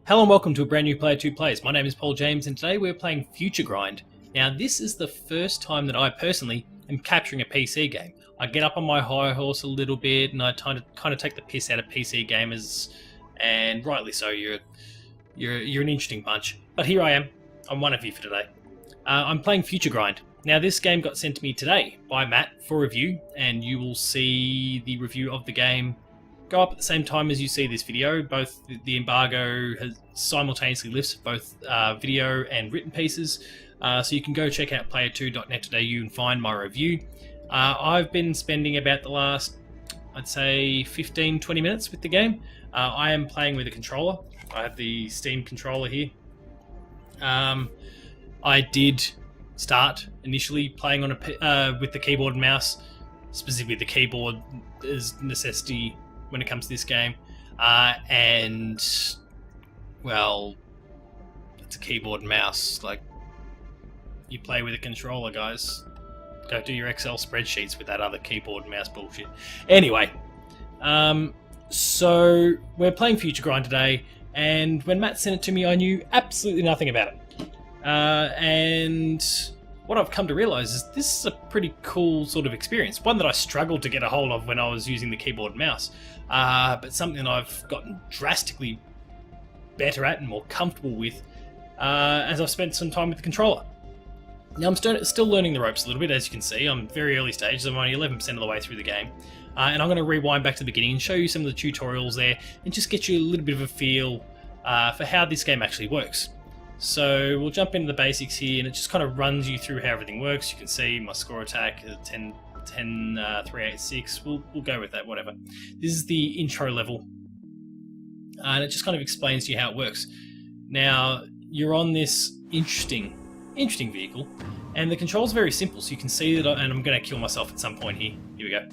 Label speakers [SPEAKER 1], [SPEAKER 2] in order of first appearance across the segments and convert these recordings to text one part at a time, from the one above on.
[SPEAKER 1] Hello and welcome to a brand new Player2 Plays. My name is Paul James and today we're playing FutureGrind. Now this is the first time that I personally am capturing a PC game. I get up on my high horse a little bit and I kind of take the piss out of PC gamers, and rightly so. You're an interesting bunch. But here I am. I'm one of you for today. I'm playing FutureGrind. Now this game got sent to me today by Matt for review, and you will see the review of the game go up at the same time as you see this video. Both the embargo has simultaneously lifts both video and written pieces, so you can go check out player2.net.au and find my review. I've been spending about the last, I'd say, 15-20 minutes with the game. I am playing with a controller. I have the Steam controller here. I did start initially playing on with the keyboard and mouse. Specifically, the keyboard is necessity when it comes to this game, and well, it's a keyboard and mouse. Like, you play with a controller, guys. Go do your Excel spreadsheets with that other keyboard and mouse bullshit. Anyway, so we're playing FutureGrind today, and when Matt sent it to me, I knew absolutely nothing about it. And what I've come to realise is this is a pretty cool sort of experience. One that I struggled to get a hold of when I was using the keyboard and mouse, but something that I've gotten drastically better at and more comfortable with as I've spent some time with the controller. Now I'm still learning the ropes a little bit, as you can see. I'm very early stages. I'm only 11% of the way through the game. And I'm going to rewind back to the beginning and show you some of the tutorials there and just get you a little bit of a feel for how this game actually works. So we'll jump into the basics here, and it just kind of runs you through how everything works. You can see my score attack, 386. We'll go with that, whatever. This is the intro level, and it just kind of explains to you how it works. Now, you're on this interesting vehicle, and the controls are very simple. So you can see that, and I'm going to kill myself at some point here. Here we go.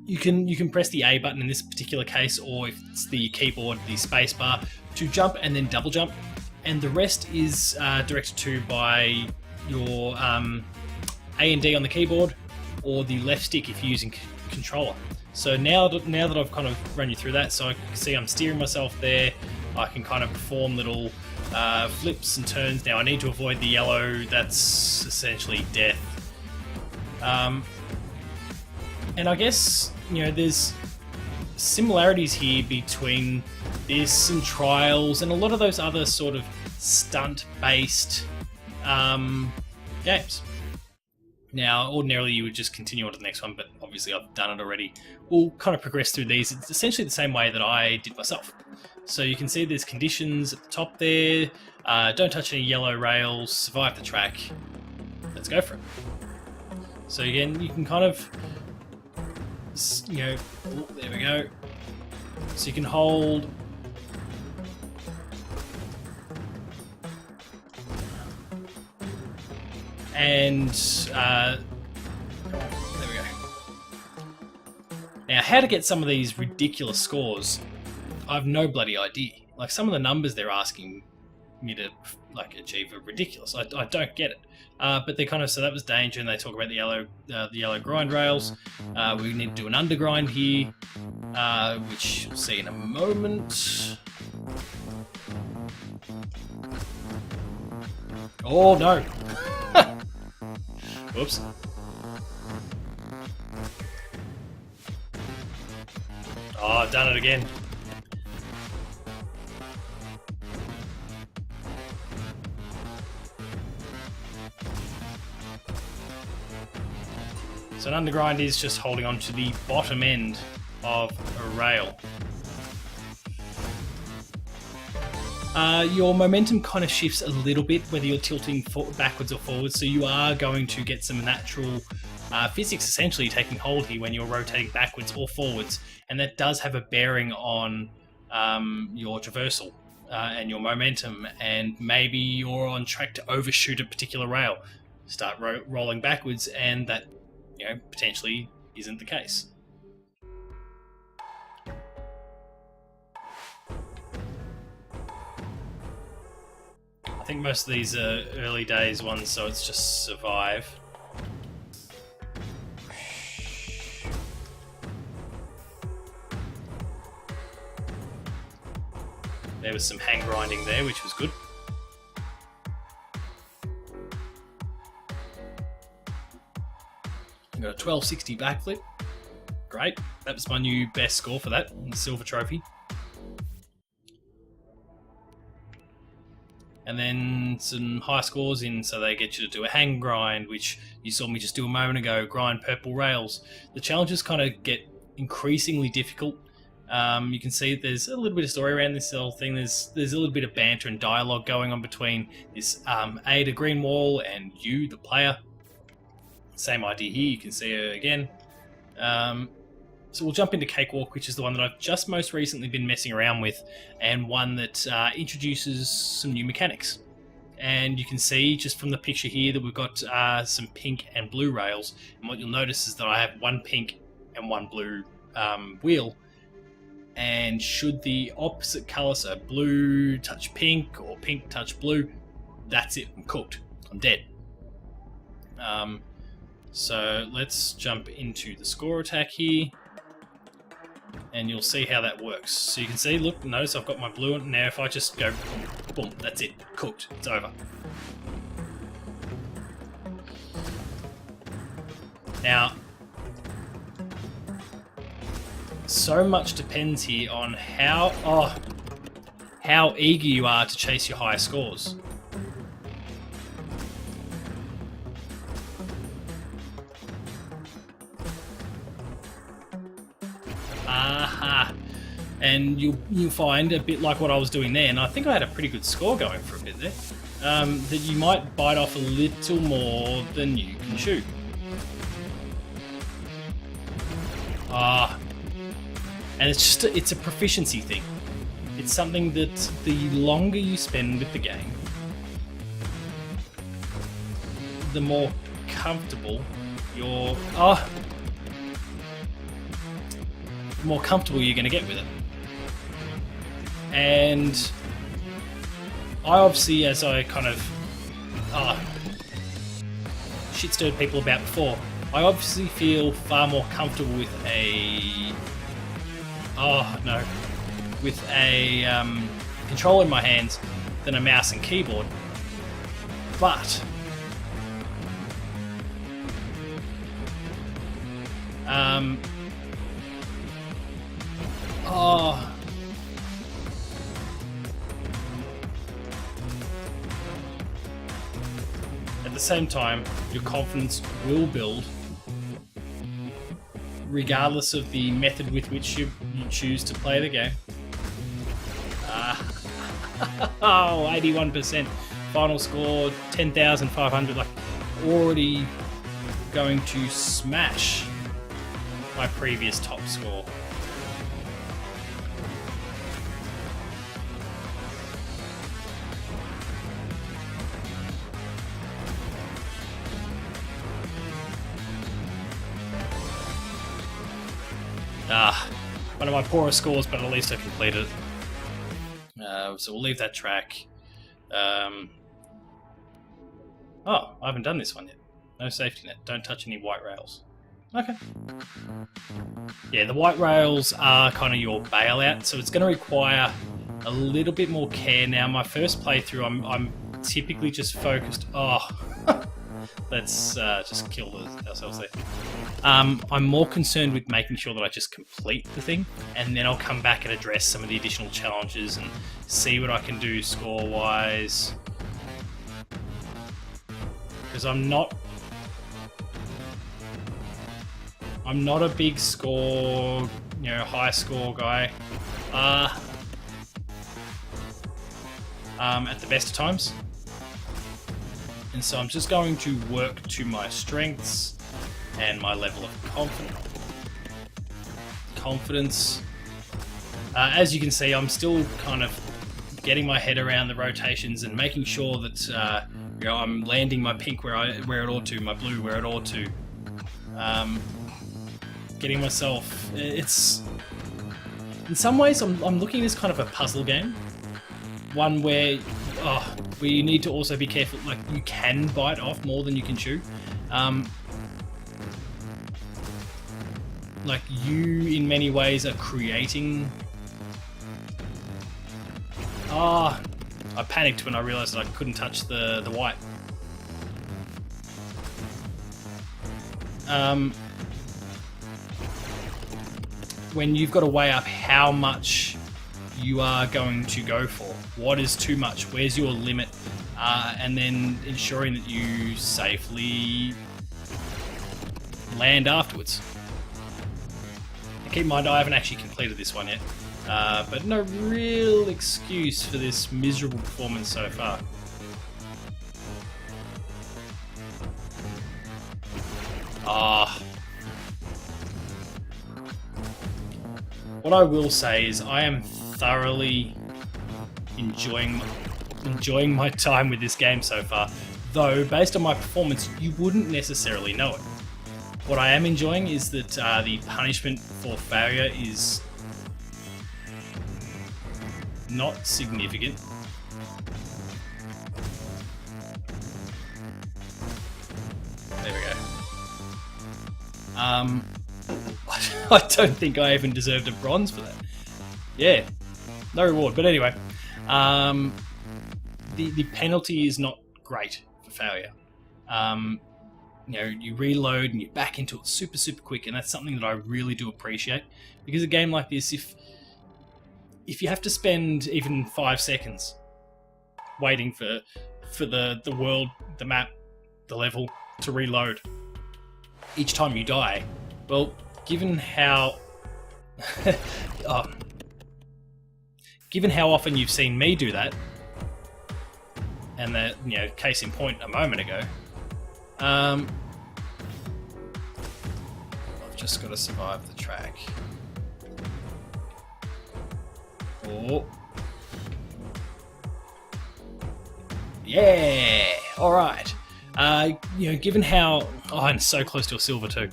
[SPEAKER 1] You can press the A button in this particular case, or if it's the keyboard, the space bar, to jump and then double jump. And the rest is directed to by your A and D on the keyboard, or the left stick if you're using controller. So now that I've kind of run you through that, so I can see I'm steering myself there. I can kind of perform little flips and turns. Now I need to avoid the yellow. That's essentially death. And I guess, you know, there's similarities here between this and Trials and a lot of those other sort of stunt-based games. Now, ordinarily you would just continue on to the next one, but obviously I've done it already. We'll kind of progress through these. It's essentially the same way that I did myself. So you can see there's conditions at the top there. Don't touch any yellow rails, survive the track. Let's go for it. So again, you can kind of, you know, oh, there we go. So you can hold and there we go. Now, how to get some of these ridiculous scores, I've no bloody idea. Like, some of the numbers they're asking me to achieve are ridiculous. I don't get it. But they kind of, so that was danger, and they talk about the yellow grind rails. We need to do an undergrind here, which you'll see in a moment. Oh no! Whoops. Oh, I've done it again. So an undergrind is just holding on to the bottom end of a rail. Your momentum kind of shifts a little bit whether you're tilting backwards or forwards, so you are going to get some natural physics essentially taking hold here when you're rotating backwards or forwards, and that does have a bearing on your traversal and your momentum, and maybe you're on track to overshoot a particular rail. Start rolling backwards, and that, you know, potentially isn't the case. I think most of these are early days ones, so it's just survive. There was some hang grinding there, which was good. I got a 1260 backflip. Great. That was my new best score for that, silver trophy. And then some high scores in, so they get you to do a hang grind, which you saw me just do a moment ago, grind purple rails. The challenges kind of get increasingly difficult. You can see there's a little bit of story around this whole thing. There's a little bit of banter and dialogue going on between this Ada Greenwall and you, the player. Same idea here, you can see her again. So we'll jump into Cakewalk, which is the one that I've just most recently been messing around with, and one that introduces some new mechanics. And you can see just from the picture here that we've got some pink and blue rails, and what you'll notice is that I have one pink and one blue wheel, and should the opposite colour, so blue touch pink or pink touch blue, that's it, I'm cooked, I'm dead. So let's jump into the score attack here, and you'll see how that works. So you can see, look, notice I've got my blue on. Now if I just go boom, that's it, cooked, it's over. Now, so much depends here on how eager you are to chase your higher scores. And you'll find, a bit like what I was doing there, and I think I had a pretty good score going for a bit there, that you might bite off a little more than you can chew. And it's a proficiency thing. It's something that the longer you spend with the game, the more comfortable you're going to get with it. And I obviously, as I kind of shit-stirred people about before, I obviously feel far more comfortable with a controller in my hands than a mouse and keyboard. But at the same time, your confidence will build regardless of the method with which you choose to play the game. 81%. Final score 10,500. Like, already going to smash my previous top score. One of my poorest scores, but at least I completed it. So we'll leave that track. I haven't done this one yet. No safety net. Don't touch any white rails. Okay. Yeah, the white rails are kind of your bailout, so it's going to require a little bit more care. Now, my first playthrough, I'm typically just focused... let's just kill ourselves there. I'm more concerned with making sure that I just complete the thing, and then I'll come back and address some of the additional challenges and see what I can do score-wise. Because I'm not a big score, high score guy. At the best of times. And so I'm just going to work to my strengths and my level of confidence. As you can see, I'm still kind of getting my head around the rotations and making sure that I'm landing my pink where it ought to, my blue where it ought to. Getting myself... It's... In some ways, I'm looking at this kind of a puzzle game. One where you need to also be careful. Like, you can bite off more than you can chew. Like, you, in many ways, are creating Ah, I panicked when I realised that I couldn't touch the white. When you've got to weigh up how much you are going to go for, what is too much, where's your limit, and then ensuring that you safely land afterwards. And keep in mind, I haven't actually completed this one yet, but no real excuse for this miserable performance so far. What I will say is I am thoroughly enjoying my time with this game so far, though based on my performance you wouldn't necessarily know it. What I am enjoying is that the punishment for failure is not significant. There we go. I don't think I even deserved a bronze for that. Yeah, no reward. But anyway, the penalty is not great for failure. You know, you reload and you're back into it super quick, and that's something that I really do appreciate. Because a game like this, if you have to spend even 5 seconds waiting for the world, the map, the level to reload each time you die, well, given how given how often you've seen me do that, and that, you know, case in point a moment ago, I've just got to survive the track. Oh, yeah, all right. You know, given how I'm so close to a silver too.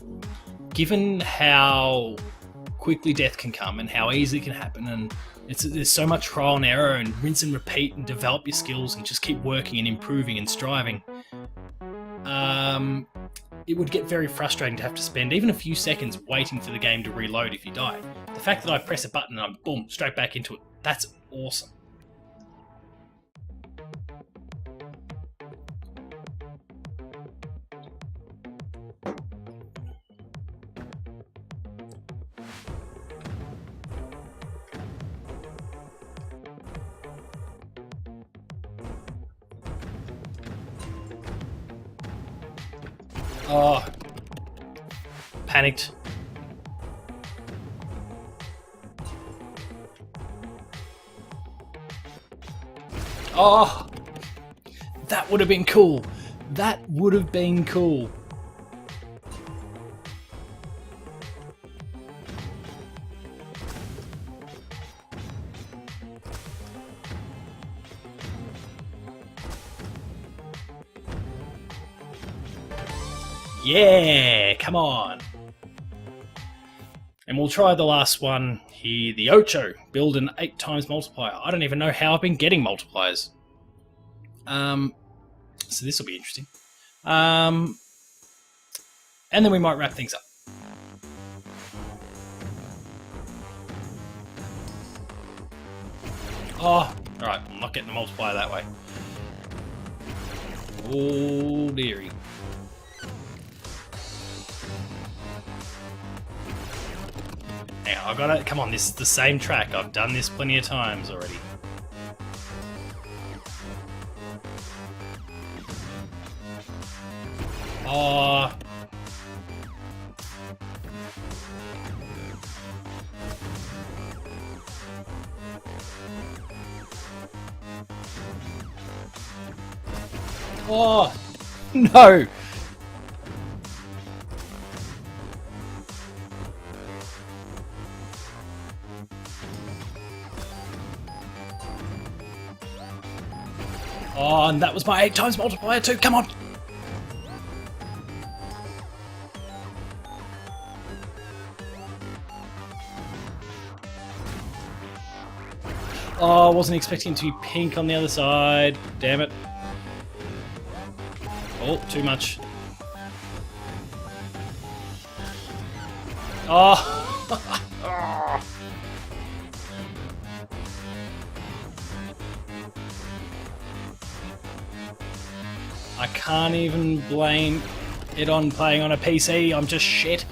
[SPEAKER 1] Given how quickly death can come and how easy it can happen, and there's so much trial and error and rinse and repeat and develop your skills and just keep working and improving and striving, it would get very frustrating to have to spend even a few seconds waiting for the game to reload if you die. The fact that I press a button and I'm boom, straight back into it, that's awesome. Oh, panicked. Oh, that would have been cool. That would have been cool. Yeah, come on. And we'll try the last one here, the Ocho. Build an 8 times multiplier. I don't even know how I've been getting multipliers. So this will be interesting. And then we might wrap things up. Oh, alright, I'm not getting the multiplier that way. Oh, dearie. Now, I've got to... Come on, this is the same track. I've done this plenty of times already. Oh... Oh, no! Oh, and that was my 8 times multiplier too, come on! Oh, I wasn't expecting it to be pink on the other side, damn it. Oh, too much. Oh! can't even blame it on playing on a PC. I'm just shit.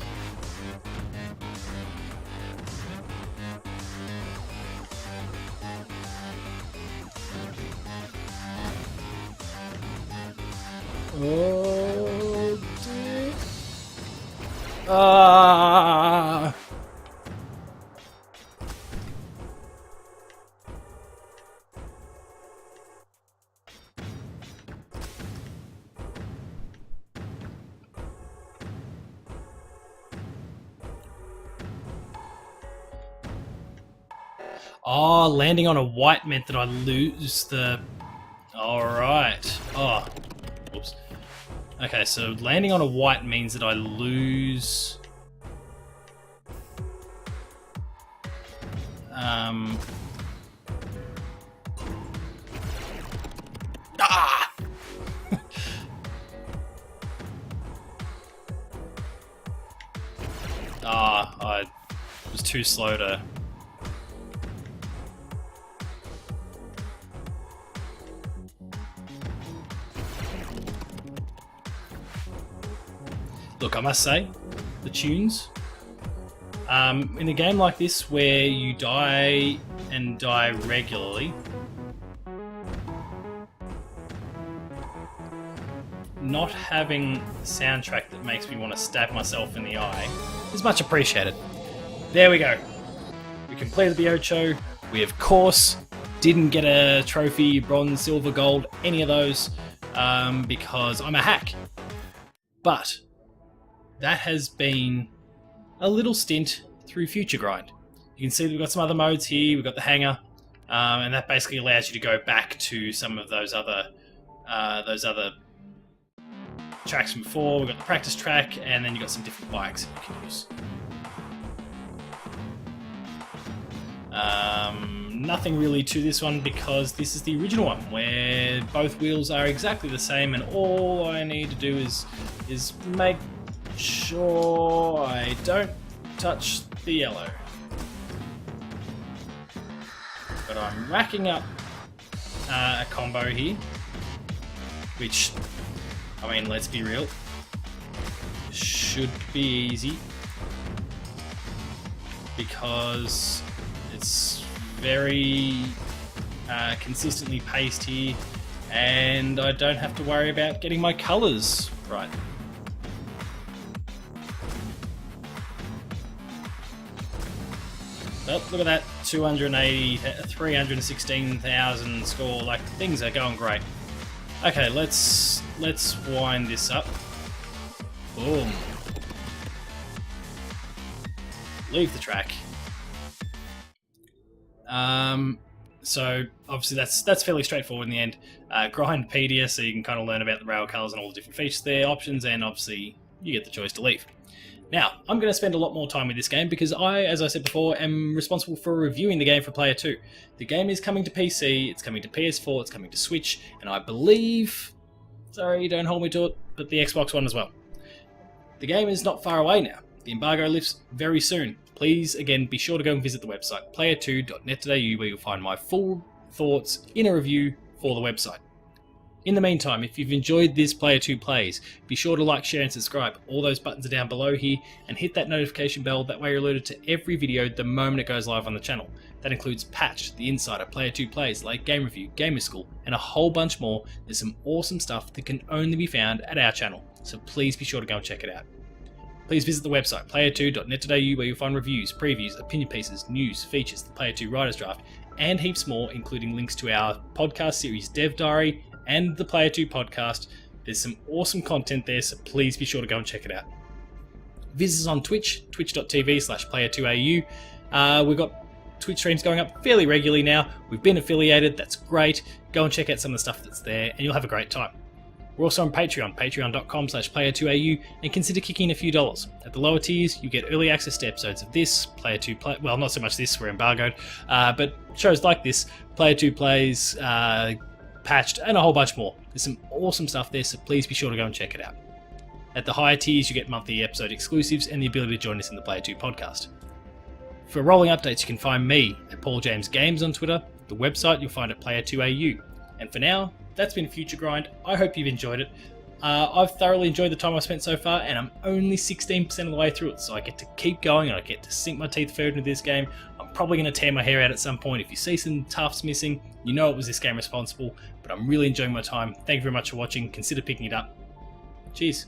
[SPEAKER 1] Oh dear. Ah. Oh, landing on a white meant that I lose the... Alright. Oh. Whoops. Okay, so landing on a white means that I lose... Ah! I was too slow to... Look, I must say, the tunes, in a game like this where you die and die regularly, not having a soundtrack that makes me want to stab myself in the eye is much appreciated. There we go. We completed the Ocho. We, of course, didn't get a trophy, bronze, silver, gold, any of those, because I'm a hack. But that has been a little stint through FutureGrind. You can see that we've got some other modes here. We've got the hangar, and that basically allows you to go back to some of those other tracks from before. We've got the practice track, and then you've got some different bikes that you can use. Nothing really to this one because this is the original one where both wheels are exactly the same, and all I need to do is make sure I don't touch the yellow. But I'm racking up a combo here, which, I mean, let's be real, should be easy because it's very consistently paced here, and I don't have to worry about getting my colours right. Oh, look at that, 280, 316,000 score, like, things are going great. Okay, let's wind this up. Boom. Leave the track. So obviously that's fairly straightforward in the end. Grind Pedia, so you can kind of learn about the rail colours and all the different features there, options, and obviously you get the choice to leave. Now, I'm going to spend a lot more time with this game because I, as I said before, am responsible for reviewing the game for Player2. The game is coming to PC, it's coming to PS4, it's coming to Switch, and I believe, sorry, don't hold me to it, but the Xbox One as well. The game is not far away now. The embargo lifts very soon. Please, again, be sure to go and visit the website, player2.net.au, where you'll find my full thoughts in a review for the website. In the meantime, if you've enjoyed this Player2 Plays, be sure to like, share and subscribe. All those buttons are down below here, and hit that notification bell, that way you're alerted to every video the moment it goes live on the channel. That includes Patch, The Insider, Player2 Plays, Late Game Review, Gamer School, and a whole bunch more. There's some awesome stuff that can only be found at our channel, so please be sure to go and check it out. Please visit the website, player2.net.au, where you'll find reviews, previews, opinion pieces, news, features, the Player2 Writers Draft, and heaps more, including links to our podcast series Dev Diary and the Player2 podcast. There's some awesome content there, so please be sure to go and check it out. Visit us on Twitch, twitch.tv/player2au. We've got Twitch streams going up fairly regularly now. We've been affiliated, that's great. Go and check out some of the stuff that's there, and you'll have a great time. We're also on Patreon, patreon.com/player2au, and consider kicking a few dollars. At the lower tiers, you get early access to episodes of this, Player2 Play, well, not so much this, we're embargoed, but shows like this, Player2 Plays, Patched, and a whole bunch more. There's some awesome stuff there, so please be sure to go and check it out. At the higher tiers, you get monthly episode exclusives and the ability to join us in the Player2 podcast. For rolling updates, you can find me at Paul James Games on Twitter. The website you'll find at Player2au. And for now, that's been FutureGrind. I hope you've enjoyed it. I've thoroughly enjoyed the time I've spent so far, and I'm only 16% of the way through it, so I get to keep going and I get to sink my teeth further into this game. I'm probably going to tear my hair out at some point. If you see some tufts missing, you know it was this game responsible, but I'm really enjoying my time. Thank you very much for watching. Consider picking it up. Cheers.